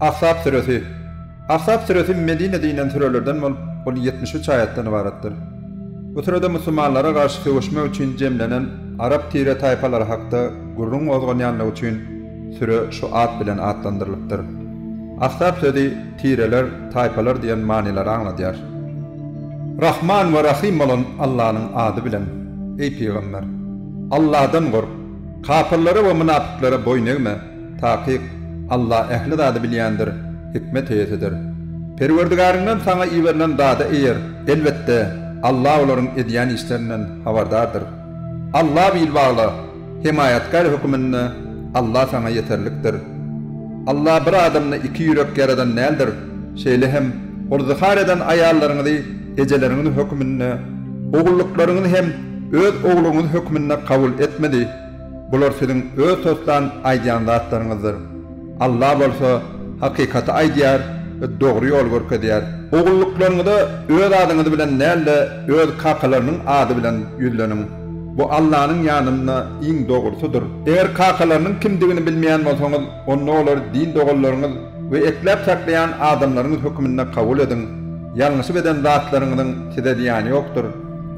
Ahzab suresi. Ahzab suresi Medine dinen sürelerden ol 73 ayetden ibarettir. Bu sürede Müslümanlara karşı sövüşme için cemlenen Arap tire tayfalar hakta gurrun ozganyanlığı için süre şu ad bilen adlandırılıptır. Ahzab suresi tireler, tayfalar diyen manileri anlatıyor. Rahman ve Rahim olan Allah'ın adı bilen. Ey Peygamber! Allah'dan kork. Kafirlere ve münafıklara boyun eğme. Takip Allah ehli dadı bilyandır, hikmet eyetidir. Perverdigarından sana iyi verilen dadı eğer, elbette Allah onların ediyen işlerinden haberdardır. Allah bilbağlı, himayetkar hükümünü Allah sana yeterliktir. Allah bir adamını iki yürek yaradan neldir? Şeyli hem orzihar eden ayarlarını ecelerinin hükümünü, oğulluklarının hem öz oğlunun hükümünü kabul etmedi. Bular senin öz toslan aydiyan zatlarınızdır. Allah bolsa hakikati aydiyar ve doğru yol görkezýär. Oğulluklarını öz adyňyzy bilen näle öz kakalarının adı bilen yüzlenin. Bu Allah'ın yanında iň doğrusudur. Eğer kakalarının kimdigini bilmeýän bolsaňyz, onda olar din dogallaryňyz ve eklep saklayan adamlaryň hükmüne kabul edin. Ýalňyşyp eden zatlaryňyň size diýany ýokdur.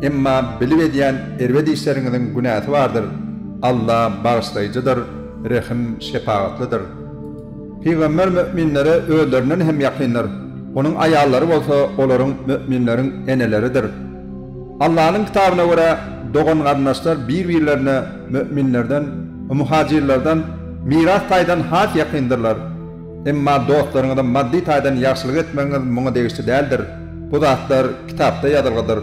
Emma bilip edýän erwedi işleriňiziň günäsi bardyr. Allah bağışlayıcıdır, rahim şefaatlidir. Peygamber müminlere özlerinden hem yakınlar. Onun ayarları olsa onların müminlerin eneleridir. Allah'ın kitabına göre doğan kardeşler birbirlerine müminlerden, muhacirlerden, miras taydan hat yakındırlar. Emma dostlarına maddi taydan yaxşılık etmeniz buna değişti değildir. Bu zatlar kitapta yazılgıdır.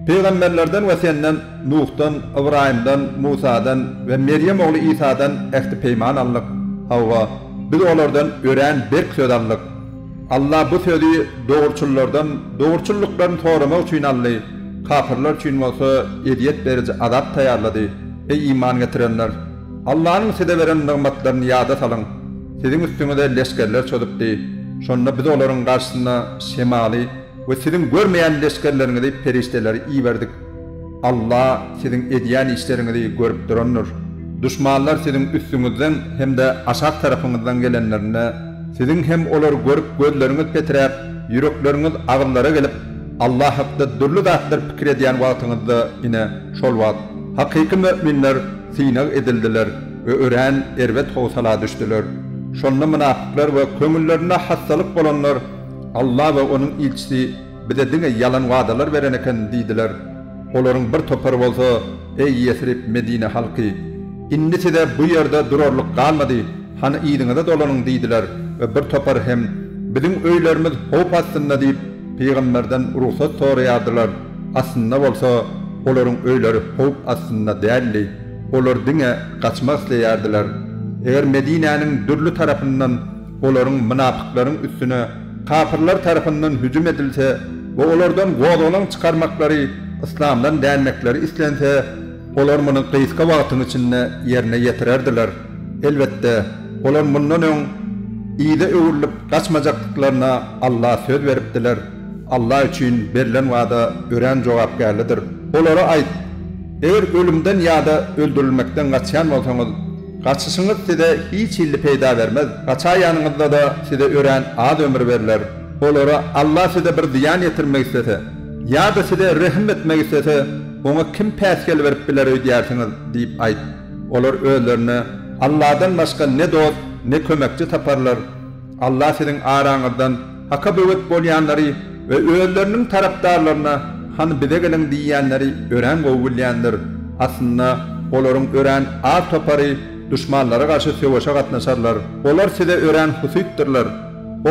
Peygamberlerden ve senden Nuh'tan, İbrahim'den, Musa'dan ve Meryem oğlu İsa'dan ehdi peyman allık. Havva, biz onlardan öğren bir söz allık. Allah bu sözü doğurçullukların toğramak için allı. Kafirler için olsa ediyet verici azap tayarladı. Ey iman getirenler! Allah'ın size veren nimetlerini yada salın. Sizin üstünüze leşkerler çözüptü. Sonra biz onların karşısına şemali ve sizin görmeyen leşkerlerinizi perişteleri iyi verdik. Allah sizin ediyen işlerinizi görüp duranlar. Düşmanlar sizin üstünüzden hem de aşağı tarafınızdan gelenlerine sizin hem olar görüp gözleriniz petirep, yürekleriniz ağıllara gelip Allah hakkında dürlü zatlar fikir ediyen vaktınızda yine şol vakt. Hakiki müminler sinak edildiler ve ören ervet hoğsala düştüler. Şonda münafıklar ve kömüllerine hastalık olanlar Allah ve onun ilçisi bize dine yalan vadalar veren eken deydiler. Onların bir toparı olsa, ey Yesrib Medine halkı, indisi de bu yerde durarlık kalmadı, hani iyiliğine dolanın deydiler ve bir topar hem bizim öylerimiz hop aslında deyip Peygamberden ruhsat soruyardılar. Aslında olsa onların öyleri hop aslında değerli, onlar dine kaçmak isteyardılar. Eğer Medine'nin dürlü tarafından onların münafıkların üstüne kafirler tarafından hücum edilse ve onlardan godolan çıkarmakları, İslam'dan değinmekleri istense, onlar bunu kıyıska vaktın içinde yerine getirerdiler. Elbette, onlar bundan ön iyide övürülüp kaçmayacaklıklarına Allah söz veripdiler. Allah için verilen vada ören cevap gellidir. Onlara ait, eğer ölümden ya da öldürülmekten kaçayan olsanız, kaçışınız size hiç illi peyda vermez. Kaçay yanınızda da size ören ad ömür verirler. Olara Allah size bir ziyan yetirmek istese, ya da size rahim etmek istese, ona kim peskel verip biler ödeyersiniz deyip ait. Olar özlerine Allah'dan başka ne dost ne kömekçi taparlar. Allah sizin aranızdan haka bövet bolyanları ve özlerinin taraftarlarına hani bize gelen diyenleri ören kovulyandır. Aslında oların ören ad toparı düşmanlara karşı savaşa katlaşarlar. Olar size ören husuytturlar.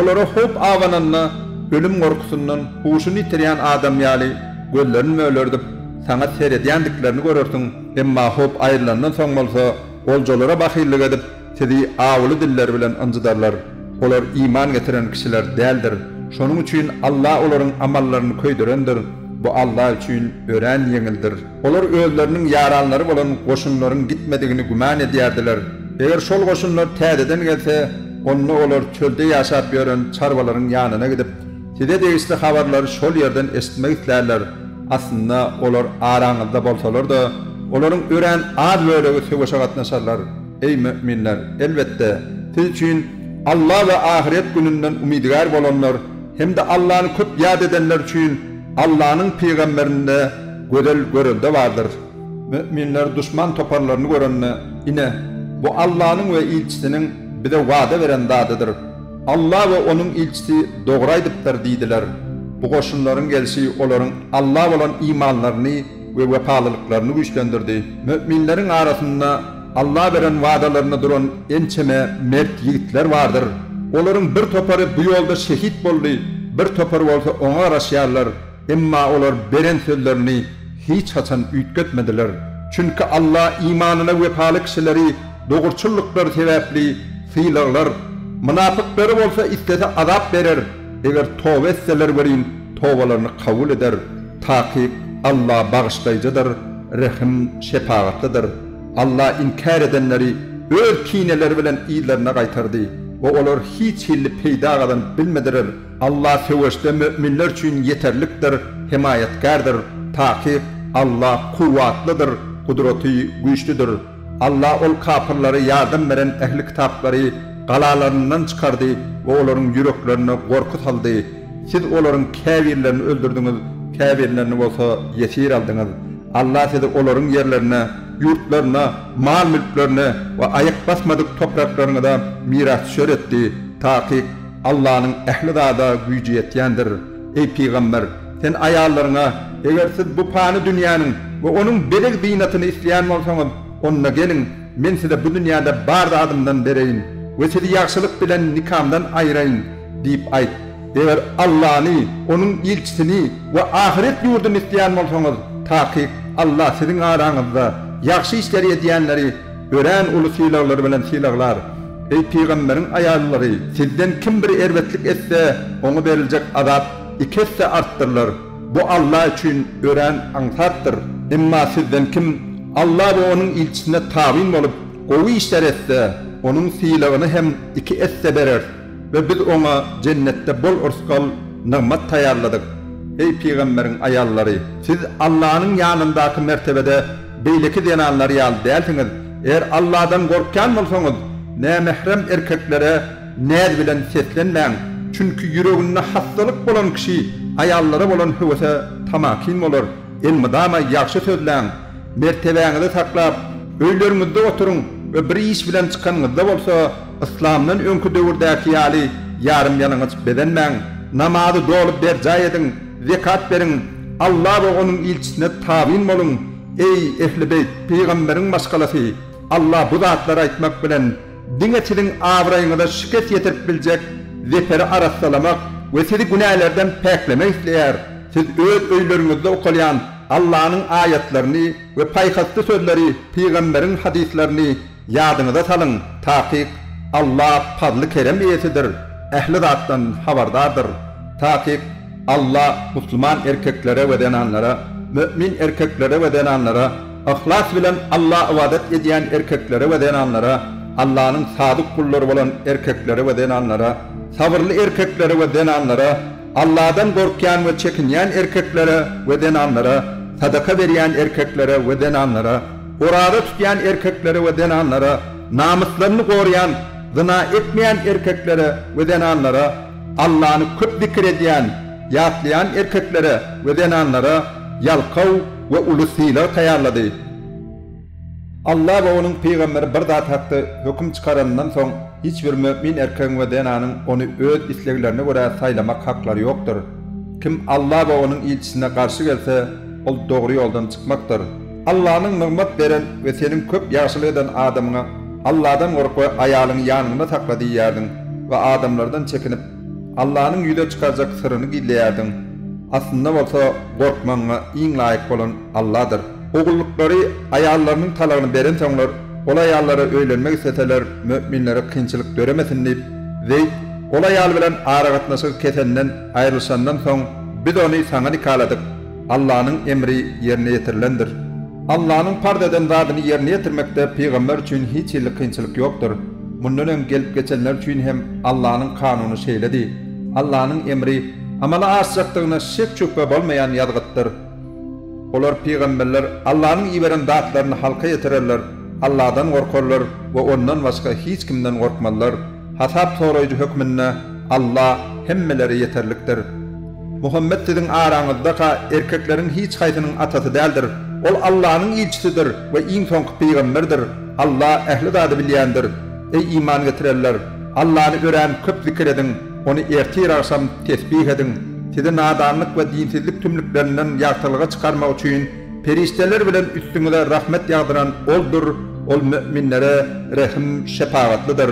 Olara hop avananla ölüm korkusundan huşunu yitiren adam yali gözlerini möylerdip sana seyrediyendiklerini görürsün. Emma hop ayrılandan son olsa olcalara bakıylık edip sizi avlı diller bilen anzıdarlar. Olar iman getiren kişiler değildir. Şonun için Allah onların amallarını köydürendir. Bu Allah için ören yengildir. Olar özlerinin yaranları olan koşunların gitmediğini güman ediyerdiler. Eğer şol koşunlar tədeden gelse, onu olar çölde yaşap gören çarvaların yanına gidip, size değişli haberleri şol yerden esitmek isterler. Aslında olar aranızda bolsalar da, onların ören ad bölüğü sögüşe katlaşarlar. Ey müminler, elbette siz için Allah ve ahiret gününden umidgar bolanlar hem de Allah'ını köp yad edenler için Allah'ın peygamberinde gödel görülde vardır. Müminler düşman toparlarını görenle yine bu Allah'ın ve ilçisinin bir de vaade veren dadıdır. Allah ve onun ilçisi doğraydıptır deydiler. Bu koşunların gelişi onların Allah olan imanlarını ve vefalılıklarını güçlendirdi. Müminlerin arasında Allah veren vaadalarına duran ençeme mert yiğitler vardır. Onların bir toparı bu yolda şehit boldu, bir toparı olsa ona araşyarlar. Emma olar beren sözlerini hiç haçan ütgötmediler. Çünkü Allah imanına vefalı kişileri doğurçullukları sebepli sıylarlar. Münafıkları olsa istese azap verir. Eğer tövbe etseler verin, tövbelerini kabul eder. Ta ki Allah bağışlayıcıdır, rahim şefaatlidir. Allah inkar edenleri öz kineleri bilen iyilerine kaytardı. Ve olar hiç hilli peyda kadan bilmediler. Allah seveşte müminler için yeterliktir, himayetkardır. Ta ki Allah kuvvetlidir, kudreti güçlüdür. Allah ol kafirlere yardım veren ehli kitapları galalarından çıkardı ve onların yüreklerine korku saldı. Siz onların kafirlerini öldürdünüz, kafirlerini olsa yesir aldınız. Allah sizi onların yerlerine, yurtlarına, mal mülklerine ve ayak basmadık topraklarına da miras şöretti. Ta ki Allah'ın ehli dağda gücü yetyendir. Ey Peygamber, sen ayarlarına, eğer siz bu fani dünyanın ve onun belek dinatını isteyen olsanız, onunla gelin, men size bu dünyada barda adımdan vereyim ve sizi yaxşılık bilen nikamdan ayırayım deyip ayt. Eğer Allah'ını, onun ilçisini ve ahiret yurdunu isteyen olsanız, ta ki Allah sizin aranızda yaxşı işleri ediyenleri ören ulu silahları bilen silahlar. Ey Peygamberin ayarları, sizden kim bir ervetlik etse onu verilecek azap iki esse arttırılır. Bu Allah için ören ansattır. Emma sizden kim Allah ve onun ilçisine tabin olup kovu işler etse onun silahını hem iki esse verir ve biz ona cennette bol orskal nimet tayarladık. Ey Peygamberin ayarları, siz Allah'ın yanındaki mertebede beyleki denanları yal değilsiniz. Eğer Allah'dan korkan olsanız ne mehrem erkeklere ne bilen seslenmeyin. Çünkü yüreğinde hastalık olan kişi ayarları olan hüvese tamakin olur. Elmidama yaxşı sözleyin. Mertebenizi saklap öylerinizde oturun ve bir iş bilen çıkanınızda olsa İslam'dan önkü dövürdeki yali yarım yanınız bedenmeyin. Namazı dolup bercay edin, zekat verin, Allah ve onun ilçisine tabin olun. Ey ehli beyt, Peygamberin başkalası, Allah bu zatları aytmak bilen dinetinin avrayını şiket yetirip bilecek, zeferi arasalamak ve sizi günahlardan peklemek isteyer. Siz öz öylerinizde okulayan Allah'ın ayetlerini ve paykastı sözleri, Peygamberin hadislerini yadınıza salın. Ta ki Allah fadlı kerem iyesidir, ehli zattan haberdardır. Ta ki Allah Müslüman erkeklere ve denanlara, mümin erkeklere ve denanlara, ihlas bilen Allah'a ibadet ediyen erkeklere ve denanlara, Allah'ın sadık kulları olan erkeklere ve denanlara, sabırlı erkeklere ve denanlara, Allah'dan korkayan ve çekinyen erkeklere ve denanlara, sadaka veriyen erkeklere ve denanlara, orada tutuyan erkeklere ve denanlara, namuslarını koruyan, zina etmeyen erkeklere ve denanlara, Allah'ını köp zikir ediyen, yatlayan erkeklere ve denanlara yalkav ve ulusuyla tayarladı. Allah ve onun peygamberi bir zat hakkı hüküm çıkarandan son hiçbir mümin erkeğin ve denanın onu öz isteklerine göre saylamak hakları yoktur. Kim Allah ve onun ilçisine karşı gelse o doğru yoldan çıkmaktır. Allah'ın nimet veren ve senin köp yaşlı eden adamına Allah'dan korku ayalını yanında sakladığı yerdin ve adamlardan çekinip Allah'ın yüze çıkacak sırrını gizleyerdin. Aslında olsa korkmanına en layık olan Allah'dır. Oğullukları ayallarının talağını veren sonlar ol ayallara öğlenmek isteseler müminlere kıyınçılık göremesin deyip Zeyd ol ayal bilen ağrıgatnaşı kesenden ayrılışandan son biz onu sana nikaladık. Allah'ın emri yerine getirilendir. Allah'ın fard eden zadını yerine getirmekte peygamber için hiç kıyınçılık yoktur. Bundan gelip geçenler için hem Allah'ın kanunu şeyledi. Allah'ın emri amala asıcaktığına şek şüphe olmayan yazgıttır. Olar peygamberler Allah'ın iberen zatlarını halka getirirler. Allah'dan korkarlar ve ondan başka hiç kimden korkmazlar. hasap soraýjy hökmünde Allah hemmeleri yeterlikdir. Muhammed sizin araňyzda erkeklerin hiç haýsynyň atasy däldir. Ol Allah'ın ilçisidir ve iň soňky peýgamberdir. Allah ähli zady bilýändir. Ey iman getirenler, Allah'ı gören köp zikir edin, onu ertir arsam tesbih edin. Sizi nadanlyk we dinsizlik tümlüklerinden ýagtylyga çykarmak üçin peristeler bilen üstüňize rahmet ýagdyran oldur. Ol müminlere rahim şefaatlidir.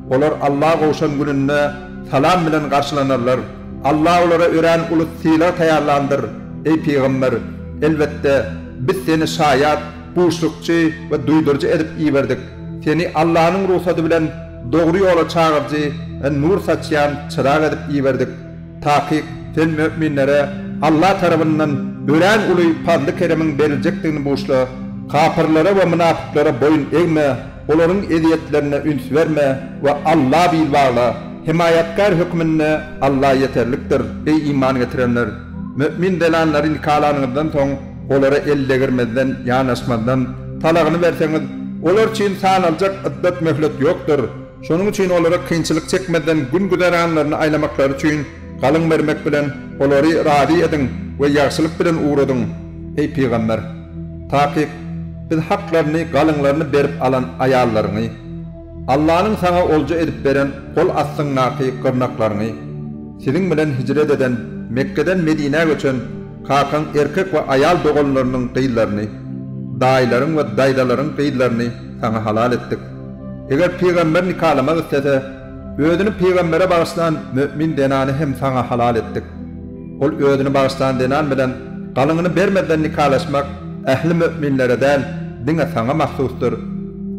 Olar Allah gowşan gününde salam bilen garşylanarlar. Allah olara ören uly syla taýýarlandyr. Ey peýgamber, elbetde biz seni şaýat, buşlukçy we duýdurjy edip iýerdik. Seni Allah'ın ruhsaty bilen dogry ýola çağırjy we nur saçýan çyrag edip iýerdik. Taky sen müminlere Allah tarapyndan ören uly fazly keremiň berilejekdigini buşla, kafirlere we münafıklara boyun eğme, olaryň ediyetlerine üns verme we Allah bilbagla. Himayatkar hükmünne Allah yeterlikdir. Ey iman getirenler, mümin delanlaryň nikahlaryndan soň olara elle girmeden, yanaşmadan talagyny berseňiz, olar üçin sanaljak iddet möhlet ýokdur. Şonuň üçin olara kynçylyk çekmeden gün güzäranlaryny aýlamaklary üçin galyň bermek bilen olary rady edin we ýagşylyk bilen uğradyn. Ey peýgamber, takyp biz haklaryny, galyňlaryny berip alan aýallaryny, Allah'ın sana olca edip beren kol astığındaki kırnaklarını, sizin bilen hicret eden, Mekke'den Medine'ye göçen kakan erkek ve ayal doğullarının kıyılarını, dayıların ve daydaların kıyılarını sana halal ettik. Eğer peygamber nikahlamaz istese, ödünü peygambere bağışlayan mümin denanı hem sana halal ettik. Ol ödünü bağışlayan denan bilen kalınını vermeden nikahlaşmak ehli müminlere değil, dine sana mahsustur.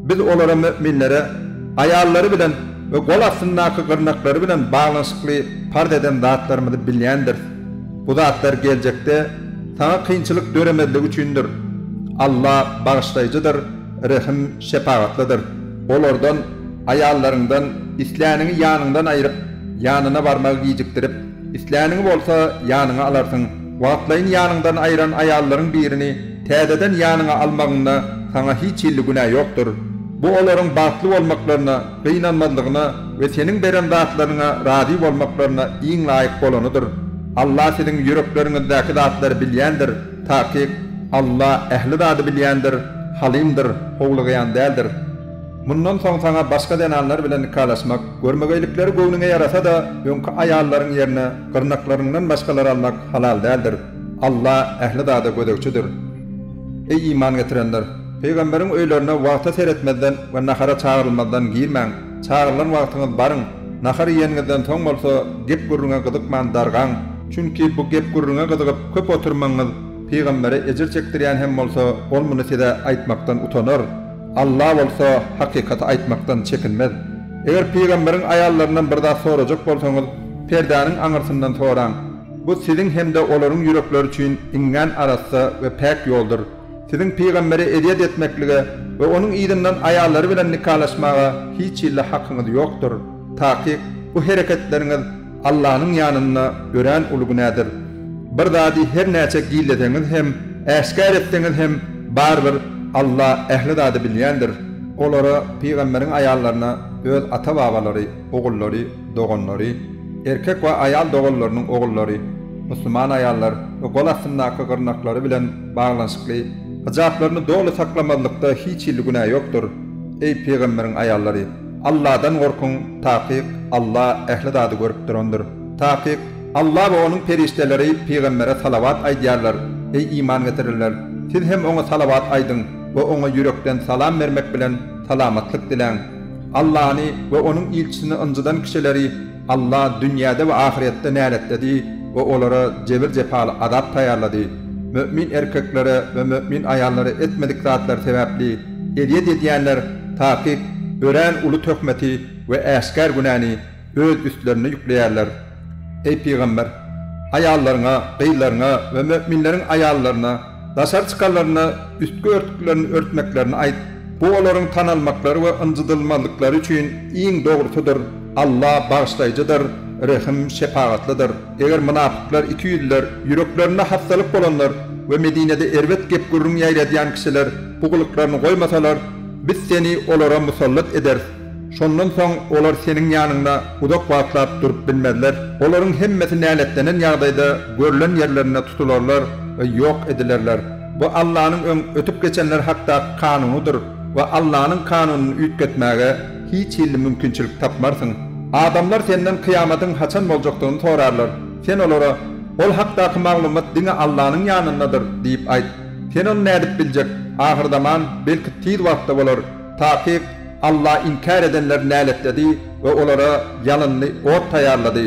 Biz olara müminlere ayalları bilen ve kol astındaki kırnakları bilen bağlanışıklı pardeden zatlarımızı bilýändir. Bu zatlar gelecekte sana kıyınçılık döremedlik üçündür. Allah bağışlayıcıdır, rahim şefaatlidir. Olardan ayallarından İsläniňi ýanyndan aýryp, ýanyna barmagy giýjikdirip, İsläniňi bolsa ýanyna alarsın. Wagtlaýyn ýanyndan aýran ayallaryň birini täzeden ýanyna almagyna sana hiç illi günah ýokdur. Bu olaryň batly bolmaklaryna, gynanmazlygyna we seniň beren zatlaryna rady bolmaklaryna iň laýyk bolanydyr. Allah seniň ýürekleriňizdäki zatlary bilýändir. Taky Allah ähli zady bilýändir, halimdir, howlugaýan däldir. Mundan soň sana başga denanlar bilen nikahlaşmak, görmegeylikleri göwnüňe ýarasa da, öňkü aýallaryň ýerine gyrnaklaryňdan başgalary almak halal däldir. Allah ähli zady gödekçidir. Ey iman getirenler, peýgamberiň öýlerine wagta seretmeden we nahara çağırylmadan girmäň. Çağırılan wagtyňyz barın. Nahar ýenigizden soň bolsa gep gurrunga gyzykman dargan. Çünki bu gep gurrunga gyzykyp köp oturmaňyz peýgambere ejir çekdirýän hem bolsa ol muny size aýtmakdan utanır. Allah bolsa hakykaty aýtmakdan çekinmez. Eger peýgamberiň aýallarynyň bir daha sorajak bolsaňyz, perdanyň aňyrsyndan soraň. Bu siziň hemde olaryň ýürekleri üçin iňňän arasy we päk ýoldur. Sizin peýgamberi ediyet etmeklige ve onun iýdinden aýallary bilen nikahlaşmaga hiç ille hakyňyz ýokdur. Taky bu hereketleriniz Allah'ın ýanyna gören uly günädir. Bir zady her näçe giýleseňiz hem, äşkär etseňiz hem barbyr Allah ähli zady bilýändir. Olara peýgamberiň aýallaryna öz ata-babalary, ogullary, doganlary, erkek we aýal dogallarynyň ogullary, musulman aýallar we gol astyndaky gyrnaklary bilen baglanşykly hijablaryny dogly saklamazlykda hiç illi günah ýokdur. Ey peýgamberiň aýallary, Allah'dan gorkun. Taky Allah ähli zady görüp durandyr. Taky Allah we onuň peristeleri peýgambere salawat aýdýarlar. Ey iman getirenler, siz hem oňa salawat aýdyň we oňa ýürekden salam bermek bilen salamatlyk dileň. Allah'ny we onuň ilçisini ynjydan kişileri Allah dünýäde we ahiretde näretdi we olara jebir jepaly azap taýýarlady. Mümin erkeklere ve mümin aýallary etmedik zatlar sebäpli ediyet edýänler taky ören uly tökmeti we äşkär günäni öz üstlerine ýükleýärler. Ey peýgamber, aýallaryňa, beýlaryňa we müminleriň aýallaryna, daşar çykarlaryna üstki örtüklerini örtmeklerini aýt. Bu olaryň tanalmaklary we ynjydylmalyklary üçin iň dogrusydyr. Allah bağışlayıcıdır, rahim şefaatlidir. Eger münafıklar, iki yüzler, yüreklerine hastalık bolanlar ve Medine'de ervet gep gurrun ýaýradýan kişiler bu kılıklarını koymasalar, biz seni olara musallat eder. Şondan soň olar seniň ýanyňda uzak wagtlap durup bilmediler. Olaryň hemmesi näletlenen ýagdaýda görülen ýerlerine tutularlar we ýok edilerler. Bu Allah'ın ötüp geçenler hakda kanunudur ve Allah'ın kanununu üýtgetmäge hiç hilli mümkinçilik tapmarsın. Adamlar senden kıyamatın haçan boljakdygyny sorarlar. Sen olara ol hakdaky maglumat diňe Allah'ın ýanyndadyr diýip aýt. Sen onu nädip biljek? Ahir zaman belki tiz wagtda bolar. Taqiq Allah inkar edenler näletledi ve olara ýalynly ot taýýarlady.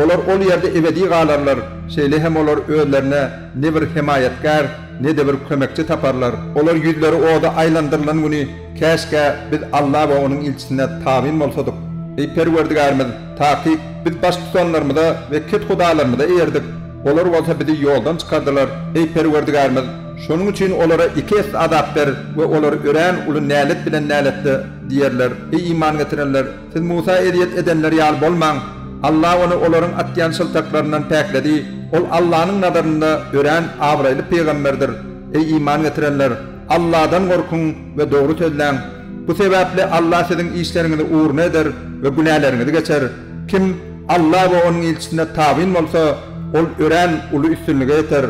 Olar ol ýerde ebedi galarlar. Şeýle hem olar özlerine ne bir himayetkar ne de bir kömekçi taparlar. Olar yüzleri oda aylandırılan güni keşke biz Allah ve onun ilçisine tabin bolsadyk. Ey Perwerdigarymyz, taqiq biz baş tutanlarymyza ve ket hudalarymyza eýerdik. Olar bolsa bizi ýoldan çykardylar. Ey Perwerdigarymyz, şonuň üçin olara iki es adap ber ve olar ören uly nälet bilen näletdi diýerler. Ey iman getirenler, siz Musa ediyet edenler ýal bolmaň. Allah onu olaryň atýan şyltaklaryndan päkledi. Ol Allah'ın nadarında ören abraýly peýgamberdir. Ey iman getirenler, Allah'dan gorkun ve doğru sözläň. Bu sebeple Allah sizin işleriňizi uğruna eder ve günahlarınızı geçer. Kim Allah ve onun ilçisine tabin bolsa, ol ören uly üstünlüge yeter.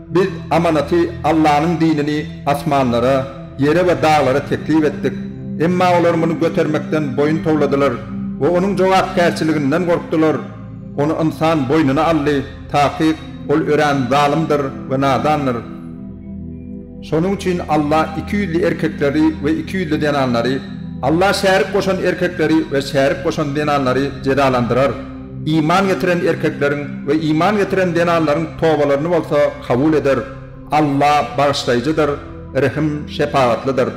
Biz amanatı Allah'ın dinini asmanlara, yere ve dağlara teklif ettik. Emma olar bunu götürmekten boyun tovladılar ve onun jogapkärçiliginden gorkdular. Onu insan boynuna aldy. Taqiq ol ören zalimdir ve nadandır. Şonuň üçin Allah 200'li erkekleri ve 200'li denanları, Allah şärik koşan erkekleri ve şärik koşan denanları cezalandyrar. İman getiren erkekleriň ve iman getiren denanlaryň tobalaryny bolsa kabul eder. Allah bağışlayıcıdır, rahim şefaatlidir.